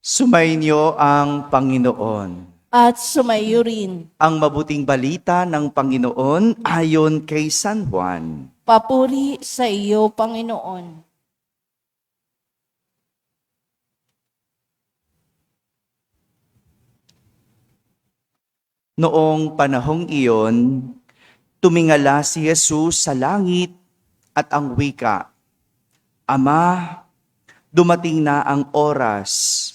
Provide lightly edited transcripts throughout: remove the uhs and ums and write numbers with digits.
Sumainyo ang Panginoon. At sumayo rin. Ang mabuting balita ng Panginoon ayon kay San Juan. Papuri sa iyo, Panginoon. Noong panahong iyon, tumingala si Jesus sa langit at ang wika, Ama, dumating na ang oras.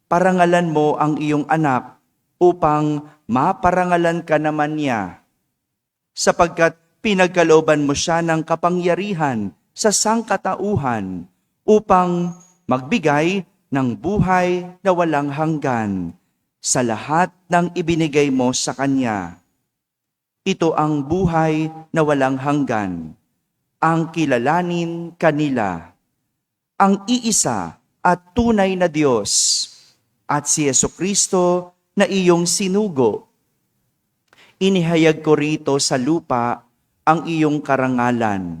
Parangalan mo ang iyong anak upang maparangalan ka naman niya. Sapagkat pinagkalooban mo siya ng kapangyarihan sa sangkatauhan upang magbigay ng buhay na walang hanggan sa lahat ng ibinigay mo sa Kanya. Ito ang buhay na walang hanggan, ang kilalanin kanila, ang iisa at tunay na Diyos, at si Jesucristo na iyong sinugo. Inihayag ko rito sa lupa ang iyong karangalan.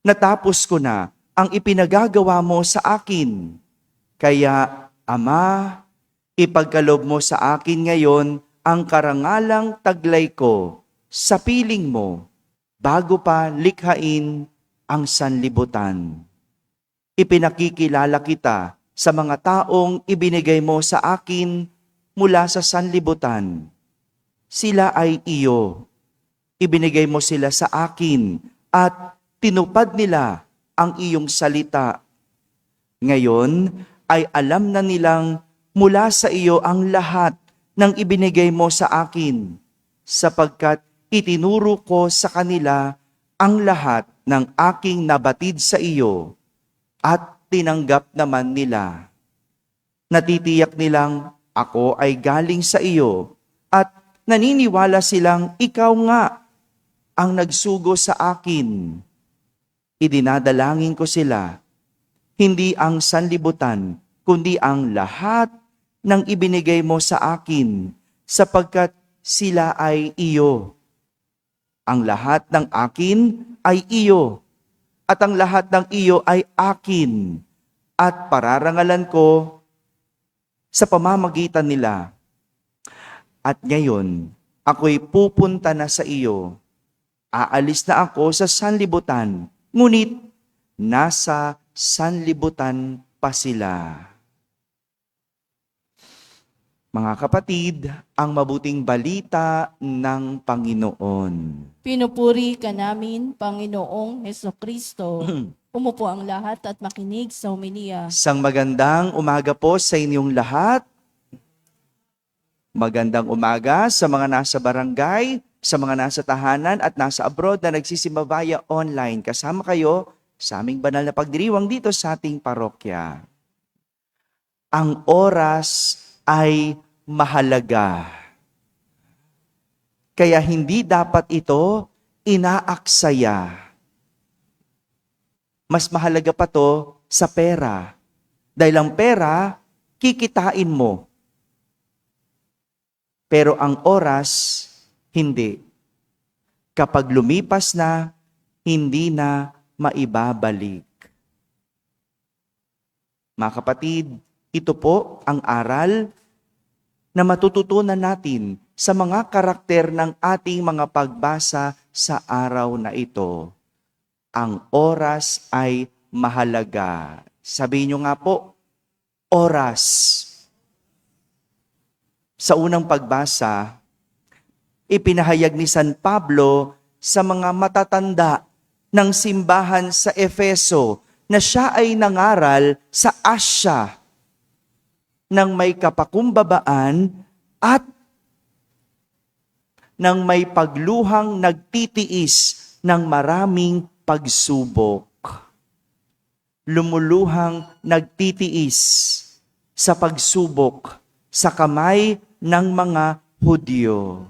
Natapos ko na ang ipinagagawa mo sa akin. Kaya, Ama, ipagkaloob mo sa akin ngayon ang karangalang taglay ko sa piling mo bago pa likhain ang sanlibutan. Ipinakikilala kita sa mga taong ibinigay mo sa akin mula sa sanlibutan. Sila ay iyo. Ibinigay mo sila sa akin at tinupad nila ang iyong salita. Ngayon ay alam na nilang mula sa iyo ang lahat ng ibinigay mo sa akin, sapagkat itinuro ko sa kanila ang lahat ng aking nabatid sa iyo at tinanggap naman nila. Natitiyak nilang ako ay galing sa iyo at naniniwala silang ikaw nga ang nagsugo sa akin. Idinadalangin ko sila, hindi ang sanlibutan, kundi ang lahat ng ibinigay mo sa akin, sapagkat sila ay iyo. Ang lahat ng akin ay iyo, at ang lahat ng iyo ay akin, at pararangalan ko sa pamamagitan nila. At ngayon, ako'y pupunta na sa iyo. Aalis na ako sa sanlibutan, ngunit nasa sanlibutan pa sila. Mga kapatid, ang mabuting balita ng Panginoon. Pinupuri ka namin, Panginoong Hesukristo. Umupo ang lahat at makinig sa homilia. Isang magandang umaga po sa inyong lahat. Magandang umaga sa mga nasa barangay, sa mga nasa tahanan at nasa abroad na nagsisimba via online. Kasama kayo sa aming banal na pagdiriwang dito sa ating parokya. Ang oras ay mahalaga. Kaya hindi dapat ito inaaksaya. Mas mahalaga pa to sa pera. Dahil ang pera, kikitain mo. Pero ang oras, hindi. Kapag lumipas na, hindi na maibabalik. Mga kapatid, ito po ang aral na matututunan natin sa mga karakter ng ating mga pagbasa sa araw na ito. Ang oras ay mahalaga. Sabihin nyo nga po, oras. Sa unang pagbasa, ipinahayag ni San Pablo sa mga matatanda ng simbahan sa Efeso na siya ay nangaral sa Asya ng may kapakumbabaan at ng may pagluhang nagtitiis ng maraming pagsubok. Lumuluhang nagtitiis sa pagsubok sa kamay ng mga Hudyo.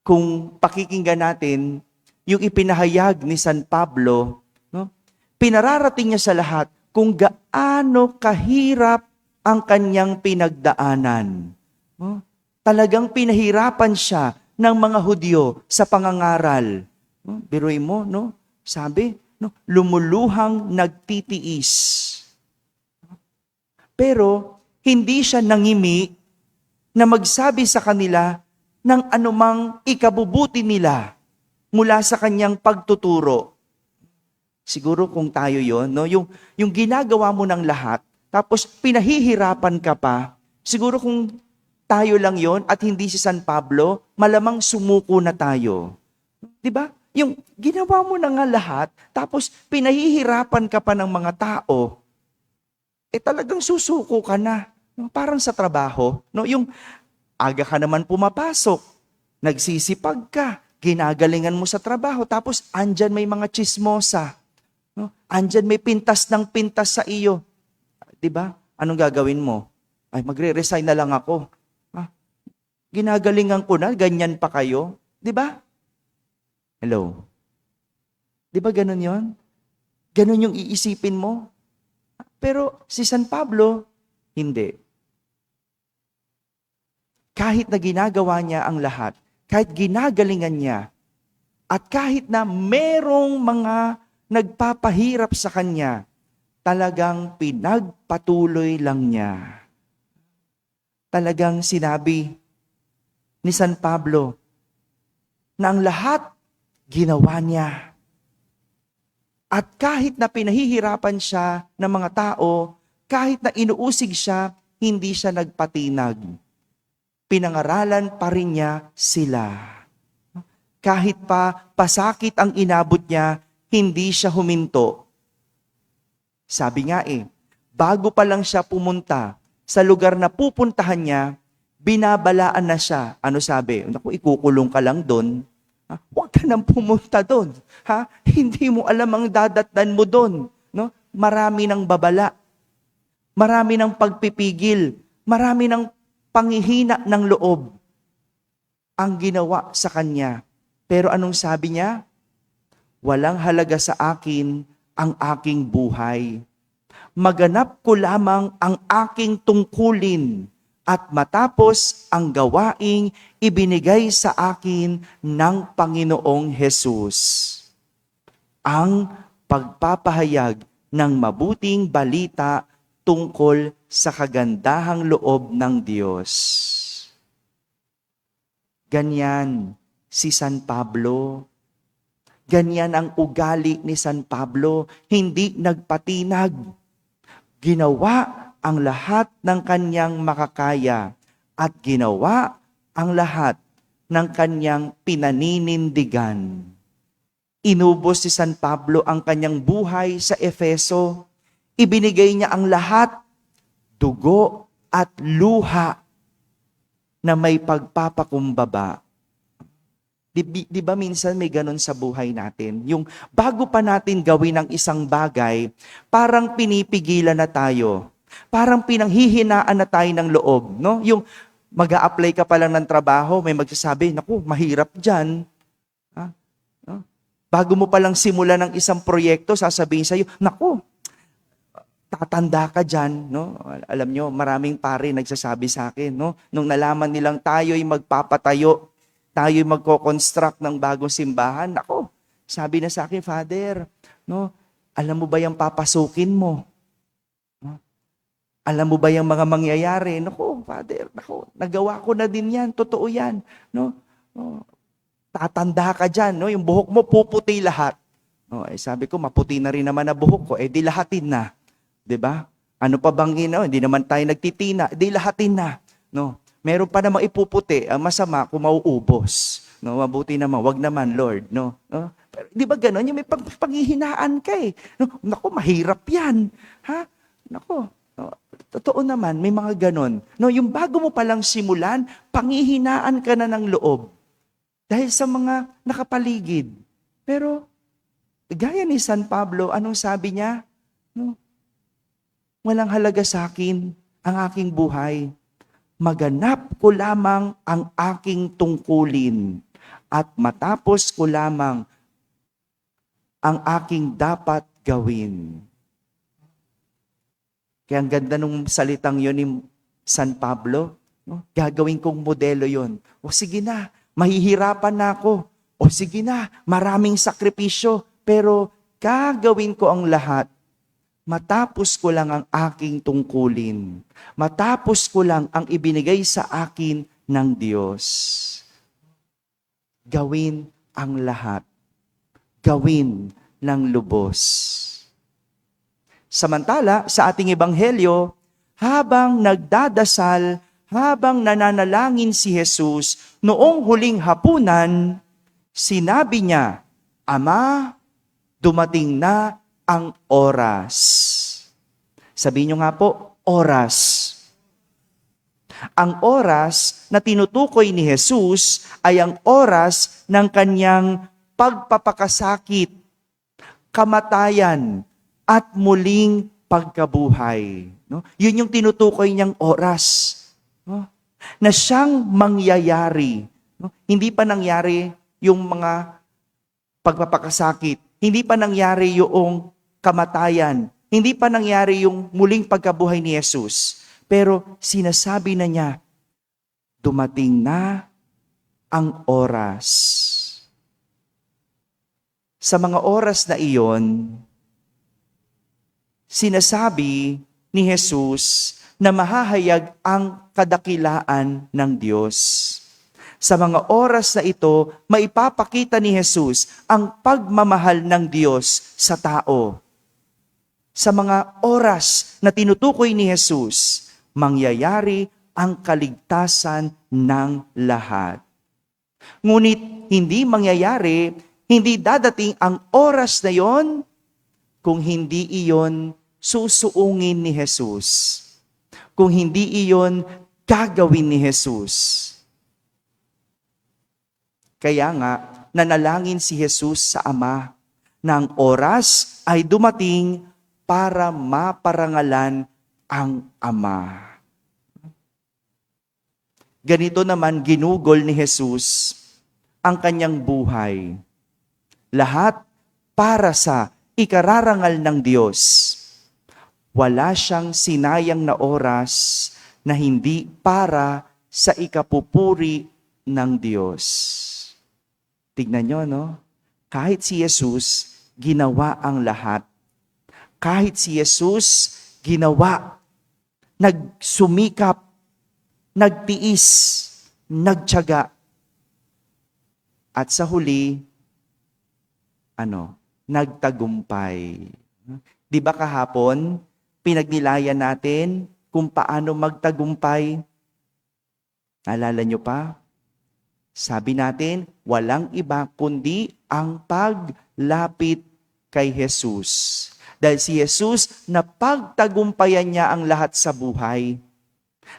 Kung pakikinggan natin yung ipinahayag ni San Pablo, no? Pinararating niya sa lahat kung gaano kahirap ang kanyang pinagdaanan. No? Talagang pinahirapan siya ng mga Hudyo sa pangangaral. No? Biruin mo, no? Sabi, no? Lumuluhang nagtitiis. Pero hindi siya nangimi na magsabi sa kanila ng anumang ikabubuti nila mula sa kanyang pagtuturo. Siguro kung tayo yon, no? Yung ginagawa mo ng lahat, tapos pinahihirapan ka pa, siguro kung tayo lang yon at hindi si San Pablo, malamang sumuko na tayo. Di ba? Yung ginawa mo na nga lahat, tapos pinahihirapan ka pa ng mga tao, talagang susuko ka na. No? Parang sa trabaho, no? Yung aga ka naman pumapasok, nagsisipag ka, ginagalingan mo sa trabaho, tapos andyan may mga chismosa. No? Andyan may pintas ng pintas sa iyo. Di ba? Anong gagawin mo? Ay, magre-resign na lang ako. Ginagalingan ko na, ganyan pa kayo. Di ba? Hello? Di ba ganun yon? Ganun yung iisipin mo? Pero si San Pablo, hindi. Kahit na ginagawa niya ang lahat, kahit ginagalingan niya, at kahit na merong mga nagpapahirap sa kanya, talagang pinagpatuloy lang niya. Talagang sinabi ni San Pablo na ang lahat ginawa niya. At kahit na pinahihirapan siya ng mga tao, kahit na inuusig siya, hindi siya nagpatinag. Pinangaralan pa rin niya sila. Kahit pa pasakit ang inabot niya, hindi siya huminto. Sabi nga bago pa lang siya pumunta sa lugar na pupuntahan niya, binabalaan na siya. Ano sabi? Naku, ikukulong ka lang doon. Huwag ka nang pumunta doon. Hindi mo alam ang dadatnan mo doon. No? Marami ng babala. Marami ng pagpipigil. Marami ng panghihina ng loob ang ginawa sa kanya. Pero anong sabi niya? Walang halaga sa akin ang aking buhay. Maganap ko lamang ang aking tungkulin at matapos ang gawaing ibinigay sa akin ng Panginoong Hesus. Ang pagpapahayag ng mabuting balita tungkol sa kagandahang loob ng Diyos. Ganyan si San Pablo. Ganyan ang ugali ni San Pablo. Hindi nagpatinag. Ginawa ang lahat ng kanyang makakaya at ginawa ang lahat ng kanyang pinaninindigan. Inubos si San Pablo ang kanyang buhay sa Efeso. Ibinigay niya ang lahat, dugo at luha na may pagpapakumbaba. Di ba minsan may ganun sa buhay natin? Yung bago pa natin gawin ang isang bagay, parang pinipigilan na tayo. Parang pinanghihinaan na tayo ng loob. No? Yung mag-a-apply ka pa lang ng trabaho, may magsasabi, naku, mahirap dyan. No? Bago mo pa lang simulan ng isang proyekto, sasabihin sa'yo, naku, tatanda ka dyan. No? Alam nyo, maraming pare nagsasabi sa akin, no? Nung nalaman nilang tayo'y magpapatayo, tayo'y magko-construct ng bagong simbahan, naku, sabi na sa akin, Father, no? Alam mo ba yung papasukin mo? Alam mo ba yung mga mangyayari? Naku, Father, naku, nagawa ko na din yan. Totoo yan. No? Tatanda ka dyan. No? Yung buhok mo, puputi lahat. No? Sabi ko, maputi na rin naman na buhok ko. Di lahatin na. Diba? Ano pa bang hindi naman tayo nagtitina. Di lahatin na. No? Meron pa namang ipuputi. Ang masama kung mauubos. No? Mabuti naman. Wag naman, Lord. No? No? Pero, di ba ganon? Yung may panghihinaan ka No? Naku, mahirap yan. Ha? Naku. No, totoo naman, may mga ganon. No, yung bago mo palang simulan, panghihinaan ka na ng loob. Dahil sa mga nakapaligid. Pero, gaya ni San Pablo, anong sabi niya? No, walang halaga sa akin ang aking buhay. Maganap ko lamang ang aking tungkulin at matapos ko lamang ang aking dapat gawin. Kaya ang ganda nung salitang yun ni San Pablo, no? Gagawin kong modelo yun. O sige na, mahihirapan na ako. O sige na, maraming sakripisyo, pero gagawin ko ang lahat matapos ko lang ang aking tungkulin. Matapos ko lang ang ibinigay sa akin ng Diyos. Gawin ang lahat. Gawin ng lubos. Samantala, sa ating ebanghelyo, habang nagdadasal, habang nananalangin si Jesus, noong huling hapunan, sinabi niya, Ama, dumating na ang oras. Sabihin niyo nga po, oras. Ang oras na tinutukoy ni Jesus ay ang oras ng kanyang pagpapakasakit, kamatayan, at muling pagkabuhay. No? Yun yung tinutukoy niyang oras. No? Na siyang mangyayari. No? Hindi pa nangyari yung mga pagpapakasakit. Hindi pa nangyari yung kamatayan. Hindi pa nangyari yung muling pagkabuhay ni Jesus. Pero sinasabi na niya, dumating na ang oras. Sa mga oras na iyon, sinasabi ni Jesus na mahahayag ang kadakilaan ng Diyos. Sa mga oras na ito, maipapakita ni Jesus ang pagmamahal ng Diyos sa tao. Sa mga oras na tinutukoy ni Jesus, mangyayari ang kaligtasan ng lahat. Ngunit hindi mangyayari, hindi dadating ang oras na yon kung hindi iyon susuungin ni Jesus. Kung hindi iyon gagawin ni Jesus. Kaya nga, nanalangin si Jesus sa Ama na ang oras ay dumating para maparangalan ang Ama. Ganito naman ginugol ni Jesus ang kanyang buhay. Lahat para sa ikararangal ng Diyos. Wala siyang sinayang na oras na hindi para sa ikapupuri ng Diyos. Tignan nyo, no? Kahit si Jesus, ginawa ang lahat. Kahit si Jesus, ginawa, nagsumikap, nagtiis, nagtiyaga. At sa huli, nagtagumpay. Di ba kahapon, pinagnilayan natin kung paano magtagumpay? Naalala nyo pa? Sabi natin, walang iba kundi ang paglapit kay Jesus. Dahil si Jesus, napagtagumpayan niya ang lahat sa buhay.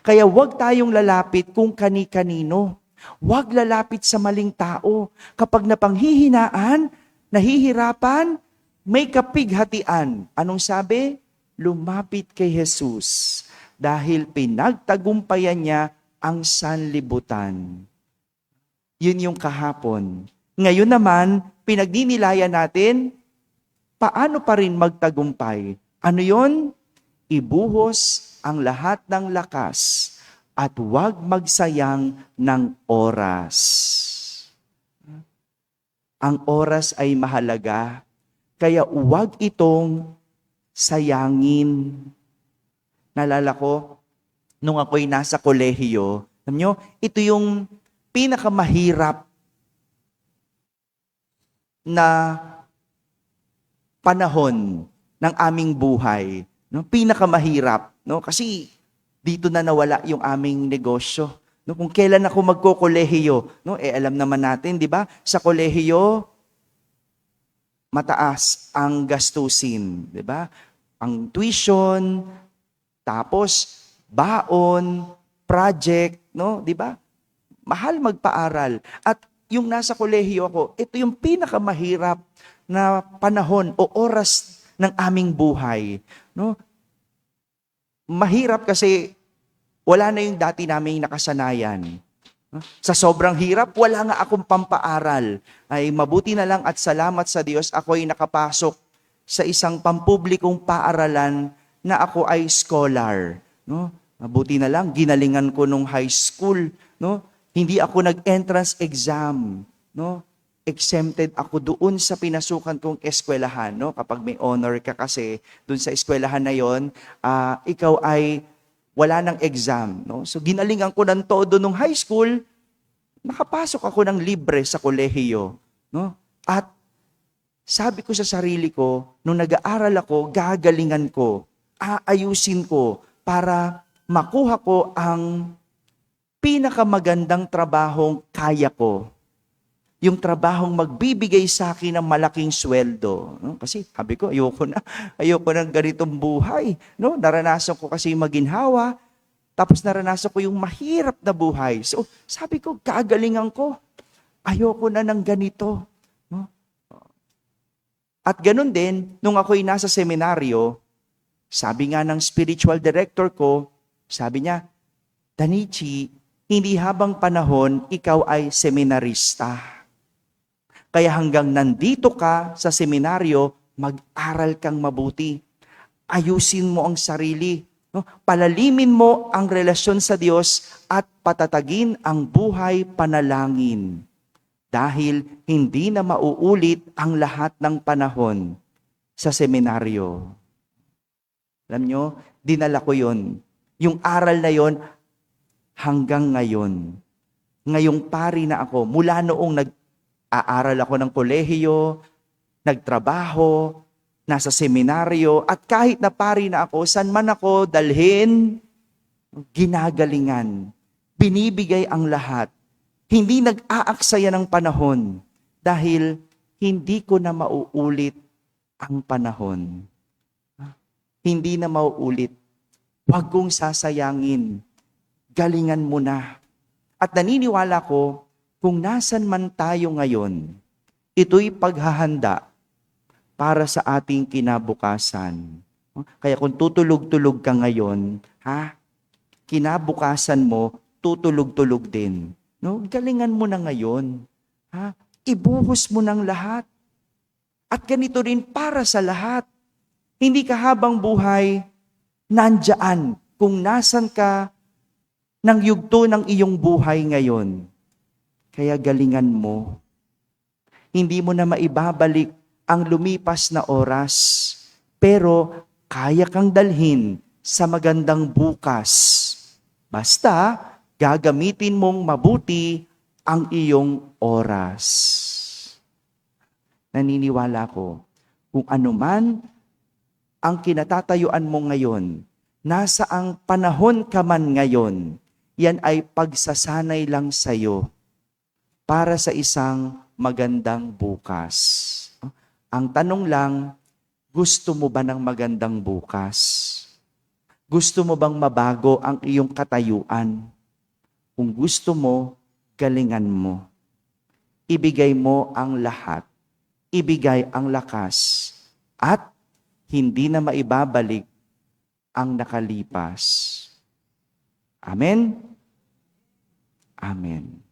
Kaya huwag tayong lalapit kung kani-kanino. Huwag lalapit sa maling tao. Kapag napanghihinaan, nahihirapan, may kapighatian. Anong sabi? Lumapit kay Jesus. Dahil pinagtagumpayan niya ang sanlibutan. Yun yung kahapon. Ngayon naman, pinagdinilayan natin, paano pa rin magtagumpay? Ano yon? Ibuhos ang lahat ng lakas at huwag magsayang ng oras. Ang oras ay mahalaga, kaya huwag itong sayangin. Naalala ko, nung ako'y nasa kolehiyo, alam nyo, ito yung pinakamahirap na panahon ng aming buhay. No? Pinakamahirap. No? Kasi dito na nawala yung aming negosyo. No? Kung kailan ako magkokolehiyo, no? Alam naman natin, di ba? Sa kolehiyo, mataas ang gastusin. Di ba? Ang tuition, tapos baon, project, no? Di ba? Mahal magpaaral. At yung nasa kolehiyo ako, ito yung pinakamahirap na panahon o oras ng aming buhay. No? Mahirap kasi wala na yung dati naming nakasanayan. Sa sobrang hirap, wala nga akong pampaaral. Ay mabuti na lang at salamat sa Diyos, ako ay nakapasok sa isang pampublikong paaralan na ako ay scholar. No? Mabuti na lang, ginalingan ko nung high school. No? Hindi ako nag-entrance exam. No? exempted ako doon sa pinasukan kong eskwelahan, no? Kapag may honor ka kasi doon sa eskwelahan na yon, ikaw ay wala ng exam, no? So ginalingan ko ng todo nung high school, nakapasok ako ng libre sa kolehiyo, no? At sabi ko sa sarili ko, nung nag-aaral ako, gagalingan ko, aayusin ko para makuha ko ang pinakamagandang trabahong kaya ko. Yung trabahong magbibigay sa akin ng malaking sweldo. No? Kasi sabi ko, ayoko ng ganitong buhay. No? Naranasan ko kasi maginhawa, tapos naranasan ko yung mahirap na buhay. So sabi ko, gagalingan ko. Ayoko na ng ganito. No? At ganun din, nung ako'y nasa seminaryo, sabi nga ng spiritual director ko, sabi niya, Danichi, hindi habang panahon, ikaw ay seminarista. Kaya hanggang nandito ka sa seminaryo, mag-aral kang mabuti. Ayusin mo ang sarili. No? Palalimin mo ang relasyon sa Diyos at patatagin ang buhay panalangin. Dahil hindi na mauulit ang lahat ng panahon sa seminaryo. Alam nyo, dinala ko yon. Yung aral na yon hanggang ngayon. Ngayong pari na ako, mula noong nag-aaral ako ng kolehiyo, nagtrabaho, nasa seminaryo, at kahit na pari na ako, saan man ako dalhin, ginagalingan, binibigay ang lahat. Hindi nag-aaksaya ng panahon dahil hindi ko na mauulit ang panahon. Hindi na mauulit. Huwag kong sasayangin. Galingan mo na. At naniniwala ko, kung nasan man tayo ngayon, ito'y paghahanda para sa ating kinabukasan. Kaya kung tutulog-tulog ka ngayon, kinabukasan mo, tutulog-tulog din. No? Galingan mo na ngayon. Ibuhos mo ng lahat. At ganito rin para sa lahat. Hindi ka habang buhay, nandyan kung nasan ka ng yugto ng iyong buhay ngayon. Kaya galingan mo. Hindi mo na maibabalik ang lumipas na oras, pero kaya kang dalhin sa magandang bukas. Basta, gagamitin mong mabuti ang iyong oras. Naniniwala ko, kung anuman ang kinatatayuan mo ngayon, nasa ang panahon ka man ngayon, yan ay pagsasanay lang sa'yo para sa isang magandang bukas. Ang tanong lang, gusto mo ba ng magandang bukas? Gusto mo bang mabago ang iyong katayuan? Kung gusto mo, galingan mo. Ibigay mo ang lahat. Ibigay ang lakas. At hindi na maibabalik ang nakalipas. Amen? Amen.